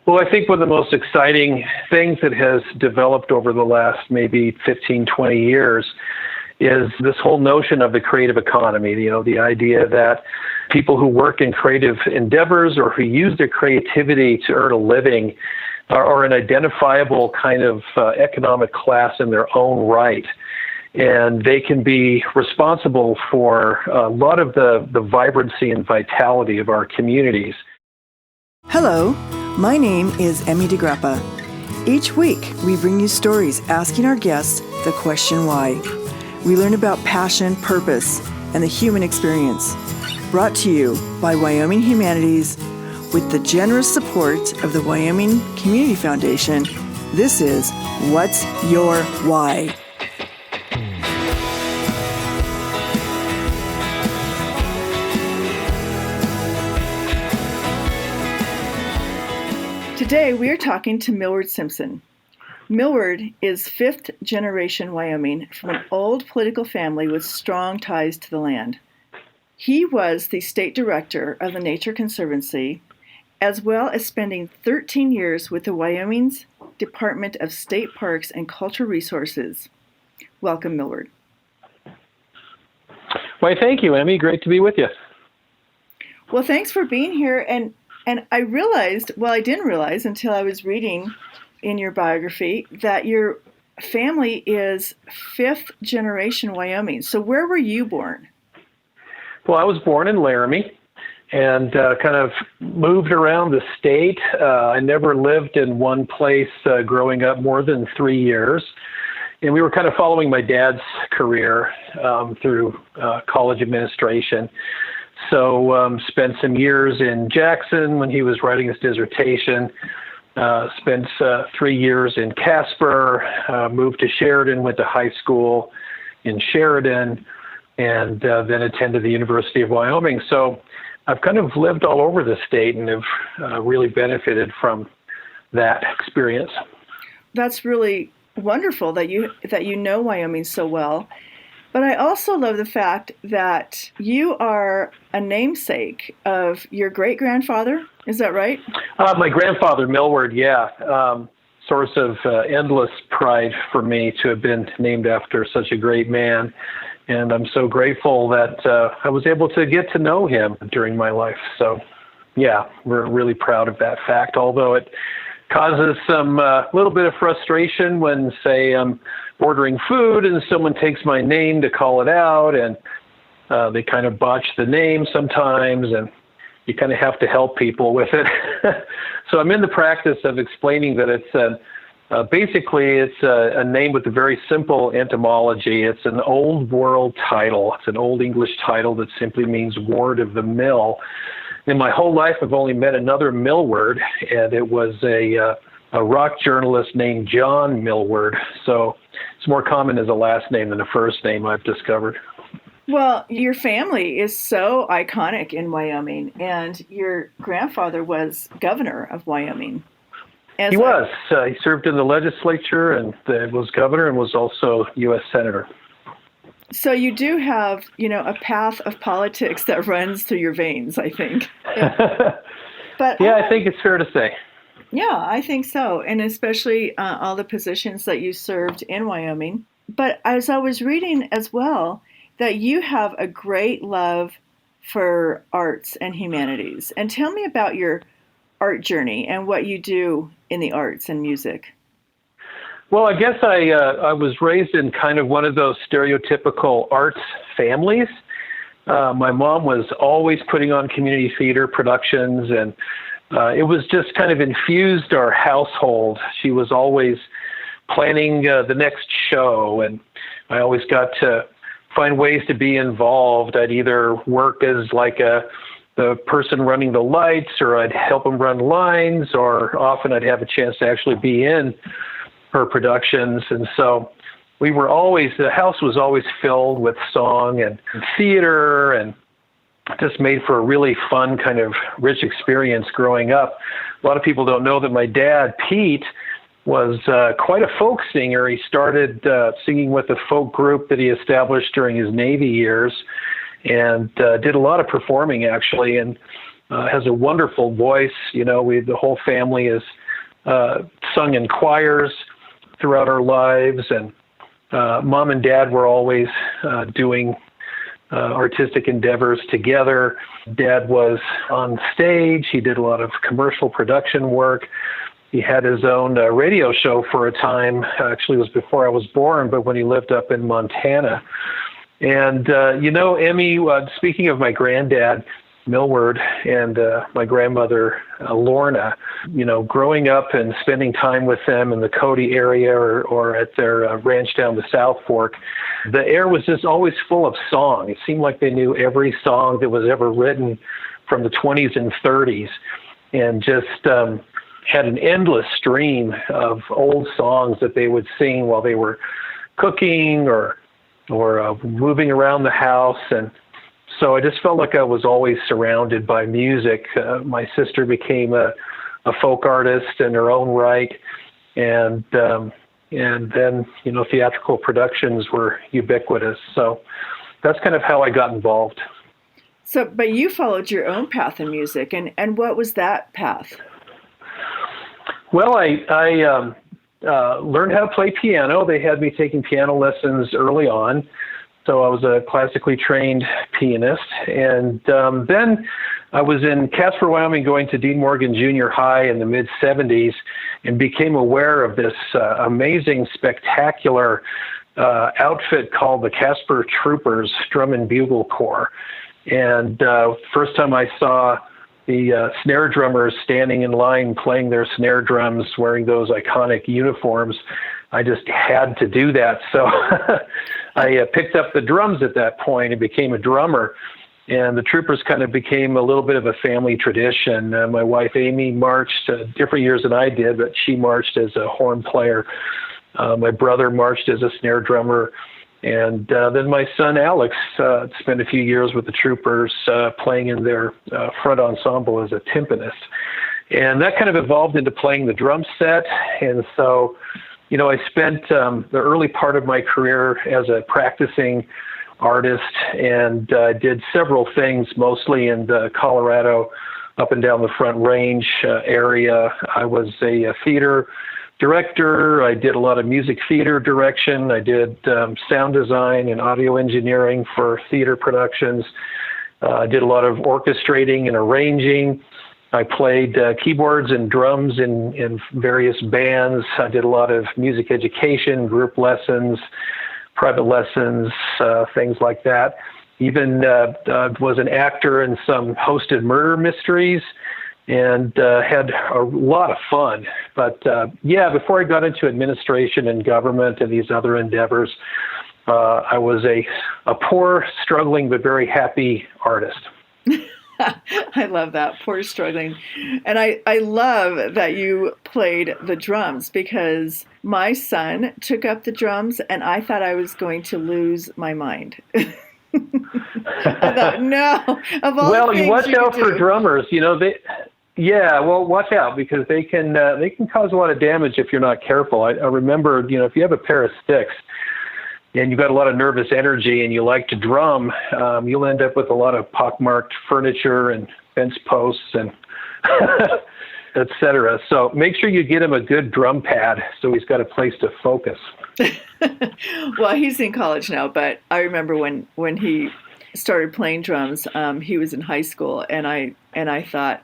Well, I think one of the most exciting things that has developed over the last maybe 15, 20 years is this whole notion of the creative economy, the idea that people who work in creative endeavors or who use their creativity to earn a living are an identifiable kind of economic class in their own right. And they can be responsible for a lot of the vibrancy and vitality of our communities. Hello, my name is Emmy DeGrappa. Each week, we bring you stories asking our guests the question why. We learn about passion, purpose, and the human experience. Brought to you by Wyoming Humanities with the generous support of the Wyoming Community Foundation. This is What's Your Why? Today, we are talking to Milward Simpson. Milward is fifth generation Wyoming from an old political family with strong ties to the land. He was the state director of the Nature Conservancy, as well as spending 13 years with the Wyoming's Department of State Parks and Cultural Resources. Welcome, Milward. Why, thank you, Emmy. Great to be with you. Well, thanks for being here. And I realized, well, I didn't realize until I was reading in your biography that your family is fifth generation Wyoming. So where were you born? Well, I was born in Laramie and kind of moved around the state. I never lived in one place growing up more than 3 years. And we were kind of following my dad's career through college administration. So spent some years in Jackson when he was writing his dissertation, spent 3 years in Casper, moved to Sheridan, went to high school in Sheridan, and then attended the University of Wyoming. So I've kind of lived all over the state and have really benefited from that experience. That's really wonderful that you know Wyoming so well. But I also love the fact that you are a namesake of your great-grandfather. Is that right? My grandfather, Milward, yeah. Source of endless pride for me to have been named after such a great man. And I'm so grateful that I was able to get to know him during my life. So, yeah, we're really proud of that fact, although it causes some little bit of frustration when, say, I'm ordering food and someone takes my name to call it out, and they kind of botch the name sometimes, and you kind of have to help people with it. So I'm in the practice of explaining that it's basically it's a name with a very simple etymology. It's an old world title. It's an old English title that simply means ward of the mill. In my whole life, I've only met another Milward, and it was a rock journalist named John Milward. So it's more common as a last name than a first name, I've discovered. Well, your family is so iconic in Wyoming, and your grandfather was governor of Wyoming. He was. He served in the legislature and was governor and was also U.S. Senator. So you do have, a path of politics that runs through your veins, I think. But yeah, I think it's fair to say. Yeah, I think so. And especially all the positions that you served in Wyoming. But as I was reading as well, that you have a great love for arts and humanities. And tell me about your art journey and what you do in the arts and music. Well, I guess I was raised in kind of one of those stereotypical arts families. My mom was always putting on community theater productions, and it was just kind of infused our household. She was always planning the next show, and I always got to find ways to be involved. I'd either work as like the person running the lights, or I'd help them run lines, or often I'd have a chance to actually be in her productions. And so the house was always filled with song and theater, and just made for a really fun kind of rich experience growing up. A lot of people don't know that my dad, Pete, was quite a folk singer. He started singing with a folk group that he established during his Navy years, and did a lot of performing, actually. And has a wonderful voice. The whole family is sung in choirs throughout our lives, and Mom and Dad were always doing artistic endeavors together. Dad was on stage. He did a lot of commercial production work. He had his own radio show for a time. Actually, it was before I was born, but when he lived up in Montana. And, Emmy, speaking of my granddad, Milward, and my grandmother, Lorna, growing up and spending time with them in the Cody area or at their ranch down the South Fork, the air was just always full of song. It seemed like they knew every song that was ever written from the 20s and 30s, and just had an endless stream of old songs that they would sing while they were cooking or moving around the house. And so I just felt like I was always surrounded by music. My sister became a folk artist in her own right, and then theatrical productions were ubiquitous. So that's kind of how I got involved. So, but you followed your own path in music, and what was that path? Well, I learned how to play piano. They had me taking piano lessons early on. So I was a classically trained pianist. And then I was in Casper, Wyoming, going to Dean Morgan Junior High in the mid-'70s, and became aware of this amazing, spectacular outfit called the Casper Troopers Drum and Bugle Corps. And first time I saw the snare drummers standing in line playing their snare drums, wearing those iconic uniforms, I just had to do that. So I picked up the drums at that point and became a drummer. And the Troopers kind of became a little bit of a family tradition. My wife, Amy, marched different years than I did, but she marched as a horn player. My brother marched as a snare drummer. And then my son, Alex, spent a few years with the Troopers playing in their front ensemble as a timpanist. And that kind of evolved into playing the drum set. And so, I spent the early part of my career as a practicing artist, and did several things, mostly in the Colorado, up and down the Front Range area. I was a theater director. I did a lot of music theater direction. I did sound design and audio engineering for theater productions. I did a lot of orchestrating and arranging. I played keyboards and drums in various bands. I did a lot of music education, group lessons, private lessons, things like that. Even was an actor in some hosted murder mysteries, and had a lot of fun. But before I got into administration and government and these other endeavors, I was a poor, struggling, but very happy artist. I love that, poor, struggling. And I love that you played the drums, because my son took up the drums and I thought I was going to lose my mind. I thought, no, of all well, the things watch you out could for do. drummers. Watch out, because they can cause a lot of damage if you're not careful. I remember, if you have a pair of sticks and you've got a lot of nervous energy and you like to drum, you'll end up with a lot of pockmarked furniture and fence posts and et cetera. So make sure you get him a good drum pad so he's got a place to focus. Well, he's in college now, but I remember when he started playing drums, he was in high school, and I thought,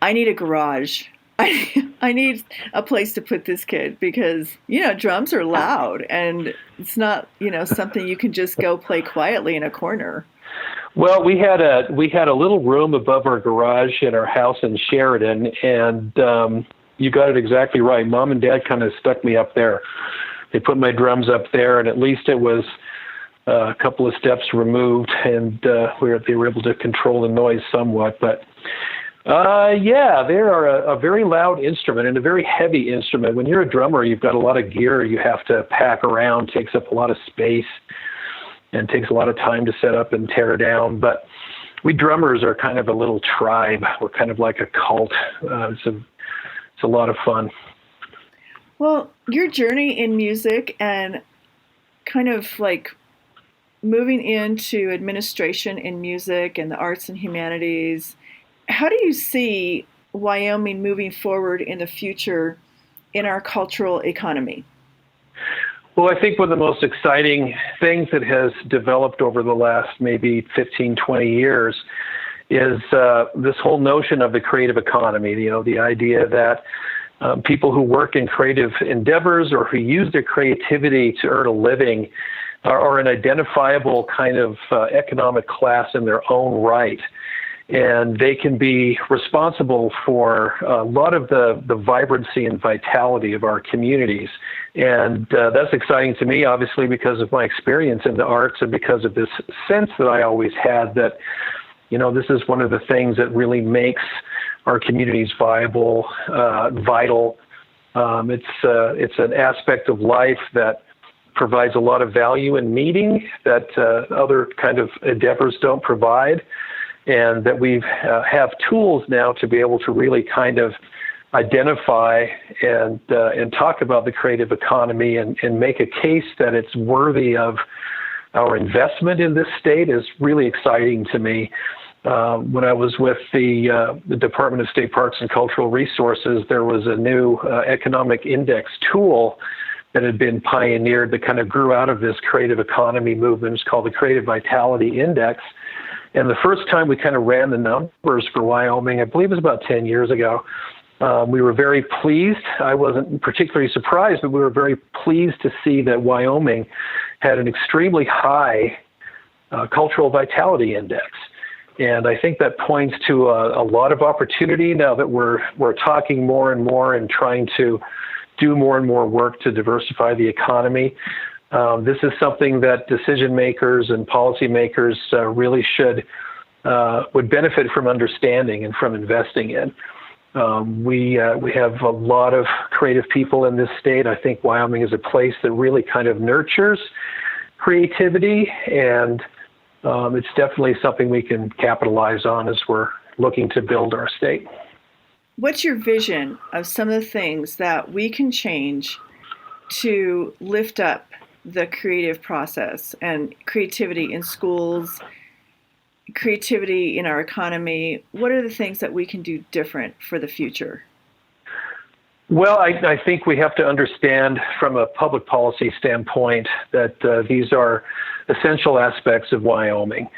I need a garage. I need a place to put this kid, because, drums are loud, and it's not, something you can just go play quietly in a corner. Well, we had a little room above our garage in our house in Sheridan, and you got it exactly right. Mom and Dad kind of stuck me up there. They put my drums up there, and at least it was a couple of steps removed, and they were able to control the noise somewhat. But they are a very loud instrument and a very heavy instrument. When you're a drummer, you've got a lot of gear you have to pack around, takes up a lot of space, and takes a lot of time to set up and tear down. But we drummers are kind of a little tribe. We're kind of like a cult. It's a lot of fun. Well, your journey in music and kind of like moving into administration in music and the arts and humanities, How do you see Wyoming moving forward in the future in our cultural economy? Well, I think one of the most exciting things that has developed over the last maybe 15, 20 years is this whole notion of the creative economy, the idea that people who work in creative endeavors or who use their creativity to earn a living are an identifiable kind of economic class in their own right. And they can be responsible for a lot of the vibrancy and vitality of our communities. And that's exciting to me, obviously, because of my experience in the arts and because of this sense that I always had that, this is one of the things that really makes our communities vital. It's an aspect of life that provides a lot of value and meaning that other kind of endeavors don't provide. And that we have tools now to be able to really kind of identify and talk about the creative economy and make a case that it's worthy of our investment in this state is really exciting to me. When I was with the Department of State Parks and Cultural Resources, there was a new economic index tool that had been pioneered that kind of grew out of this creative economy movement. It's called the Creative Vitality Index. And the first time we kind of ran the numbers for Wyoming, I believe it was about 10 years ago, we were very pleased. I wasn't particularly surprised, but we were very pleased to see that Wyoming had an extremely high cultural vitality index. And I think that points to a lot of opportunity now that we're talking more and more and trying to do more and more work to diversify the economy. This is something that decision makers and policymakers really would benefit from understanding and from investing in. We have a lot of creative people in this state. I think Wyoming is a place that really kind of nurtures creativity, and it's definitely something we can capitalize on as we're looking to build our state. What's your vision of some of the things that we can change to lift up the creative process and creativity in schools, creativity in our economy? What are the things that we can do different for the future? Well, I think we have to understand from a public policy standpoint that these are essential aspects of Wyoming.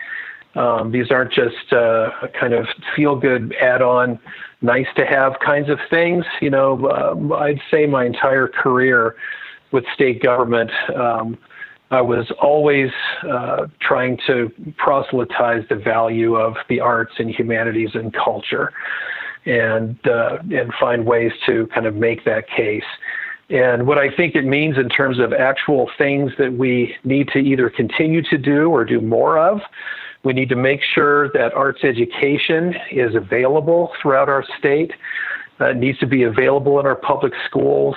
These aren't just kind of feel-good add-on, nice-to-have kinds of things. I'd say my entire career with state government, I was always trying to proselytize the value of the arts and humanities and culture, and find ways to kind of make that case. And what I think it means in terms of actual things that we need to either continue to do or do more of, we need to make sure that arts education is available throughout our state. It needs to be available in our public schools.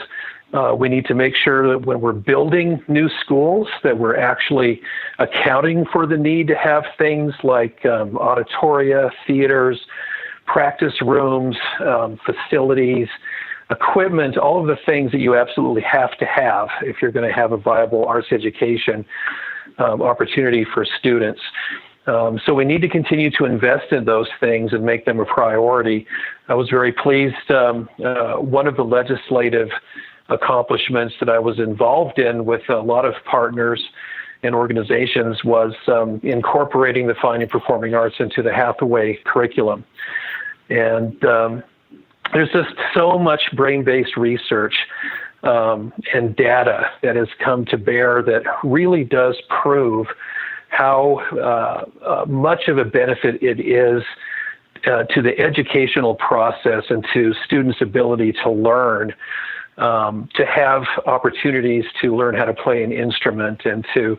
We need to make sure that when we're building new schools, that we're actually accounting for the need to have things like auditoria, theaters, practice rooms, facilities, equipment, all of the things that you absolutely have to have if you're going to have a viable arts education opportunity for students. So we need to continue to invest in those things and make them a priority. I was very pleased. One of the legislative accomplishments that I was involved in with a lot of partners and organizations was incorporating the fine and performing arts into the Hathaway curriculum. And there's just so much brain-based research and data that has come to bear that really does prove how much of a benefit it is to the educational process and to students' ability to learn, to have opportunities to learn how to play an instrument and to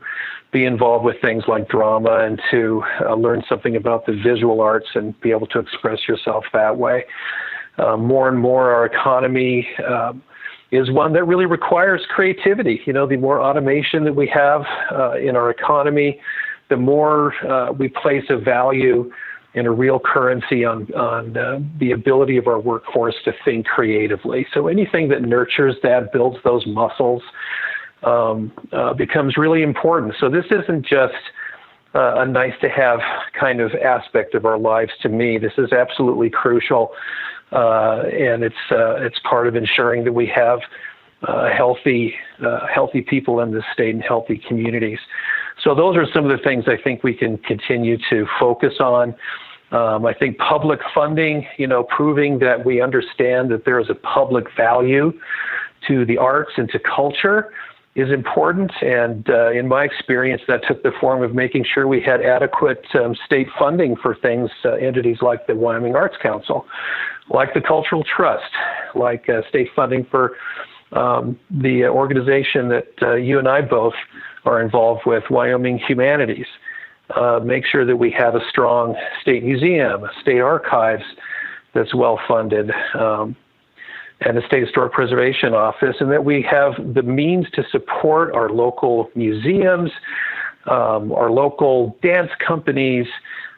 be involved with things like drama and to learn something about the visual arts and be able to express yourself that way. More and more our economy is one that really requires creativity. The more automation that we have in our economy, the more we place a value and a real currency on the ability of our workforce to think creatively. So anything that nurtures that, builds those muscles, becomes really important. So this isn't just a nice-to-have kind of aspect of our lives to me. This is absolutely crucial, and it's part of ensuring that we have healthy people in this state and healthy communities. So those are some of the things I think we can continue to focus on. I think public funding, proving that we understand that there is a public value to the arts and to culture is important. And in my experience, that took the form of making sure we had adequate state funding for things, entities like the Wyoming Arts Council, like the Cultural Trust, like state funding for the organization that you and I both are involved with, Wyoming Humanities. Make sure that we have a strong state museum, state archives that's well funded, and a state historic preservation office, and that we have the means to support our local museums, our local dance companies,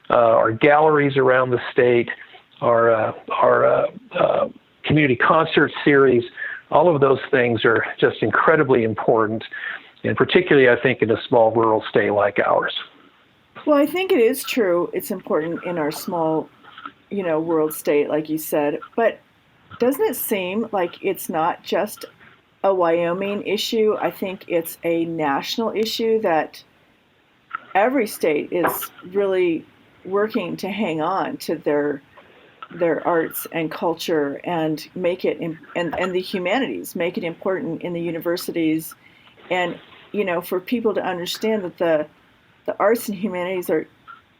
our galleries around the state, our community concert series. All of those things are just incredibly important, and particularly, I think, in a small rural state like ours. Well, I think it is true. It's important in our small, world state, like you said. But doesn't it seem like it's not just a Wyoming issue? I think it's a national issue that every state is really working to hang on to their arts and culture and make it, and the humanities, make it important in the universities. And, for people to understand that the arts and humanities are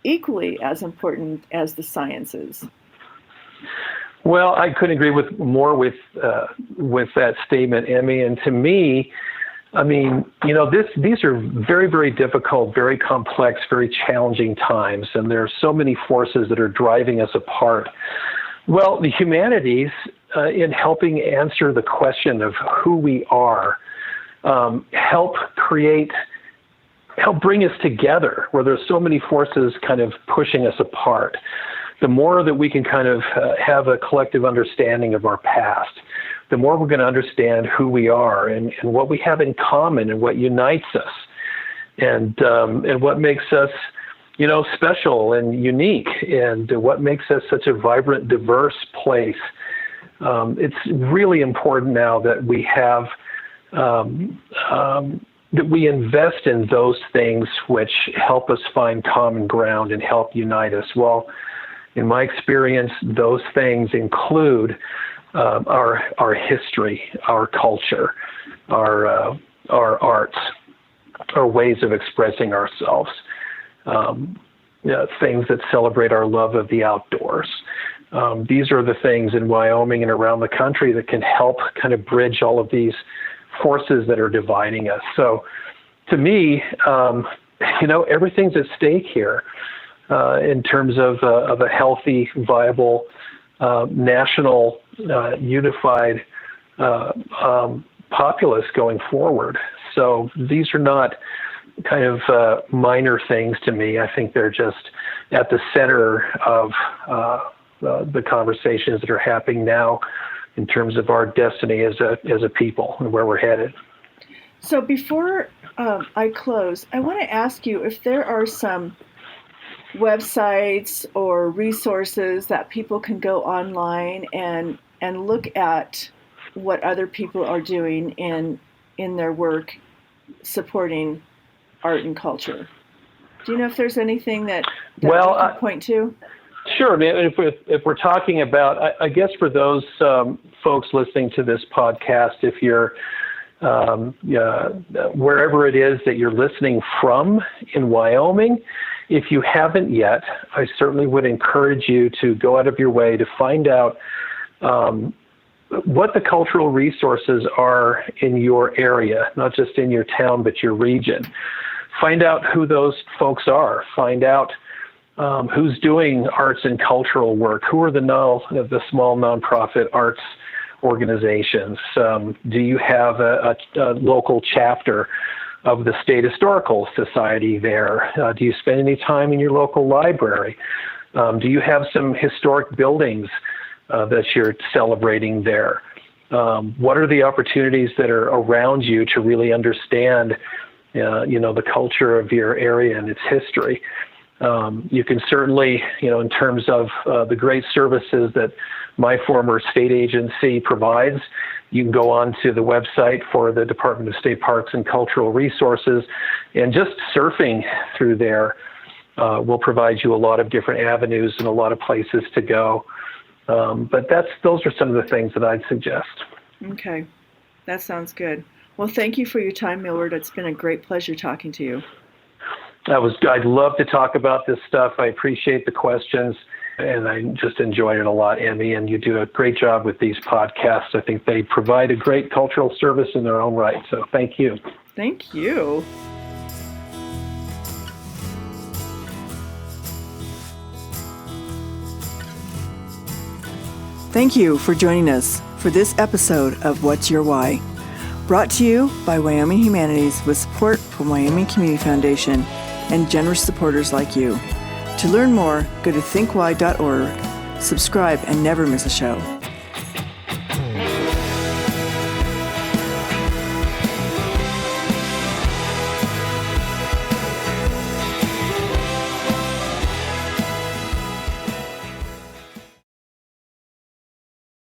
equally as important as the sciences. Well, I couldn't agree more with that statement, Emmy. And to me, these are very, very difficult, very complex, very challenging times, and there are so many forces that are driving us apart. Well, the humanities, in helping answer the question of who we are, help bring us together, where there's so many forces kind of pushing us apart. The more that we can kind of have a collective understanding of our past, the more we're going to understand who we are and what we have in common and what unites us and what makes us, special and unique, and what makes us such a vibrant, diverse place. It's really important now that we have that we invest in those things which help us find common ground and help unite us. Well, in my experience, those things include our history, our culture, our arts, our ways of expressing ourselves, things that celebrate our love of the outdoors. These are the things in Wyoming and around the country that can help kind of bridge all of these forces that are dividing us. So to me, everything's at stake here in terms of a healthy, viable, national, unified populace going forward. So these are not kind of minor things to me. I think they're just at the center of the conversations that are happening now in terms of our destiny as a people and where we're headed. So before I close, I want to ask you if there are some websites or resources that people can go online and look at what other people are doing in their work supporting art and culture. Do you know if there's anything that you can point to? Sure. If we're talking about, I guess for those folks listening to this podcast, if you're wherever it is that you're listening from in Wyoming, if you haven't yet, I certainly would encourage you to go out of your way to find out what the cultural resources are in your area, not just in your town, but your region. Find out who those folks are. Find out who's doing arts and cultural work. Who are the small nonprofit arts organizations? Do you have a local chapter of the State Historical Society there? Do you spend any time in your local library? Do you have some historic buildings that you're celebrating there? What are the opportunities that are around you to really understand the culture of your area and its history. You can certainly, in terms of the great services that my former state agency provides, you can go on to the website for the Department of State Parks and Cultural Resources, and just surfing through there will provide you a lot of different avenues and a lot of places to go. But those are some of the things that I'd suggest. Okay, that sounds good. Well, thank you for your time, Milward. It's been a great pleasure talking to you. I'd love to talk about this stuff. I appreciate the questions, and I just enjoyed it a lot, Emmy, and you do a great job with these podcasts. I think they provide a great cultural service in their own right, so thank you. Thank you. Thank you for joining us for this episode of What's Your Why? Brought to you by Wyoming Humanities with support from Wyoming Community Foundation and generous supporters like you. To learn more, go to thinkwhy.org, subscribe, and never miss a show.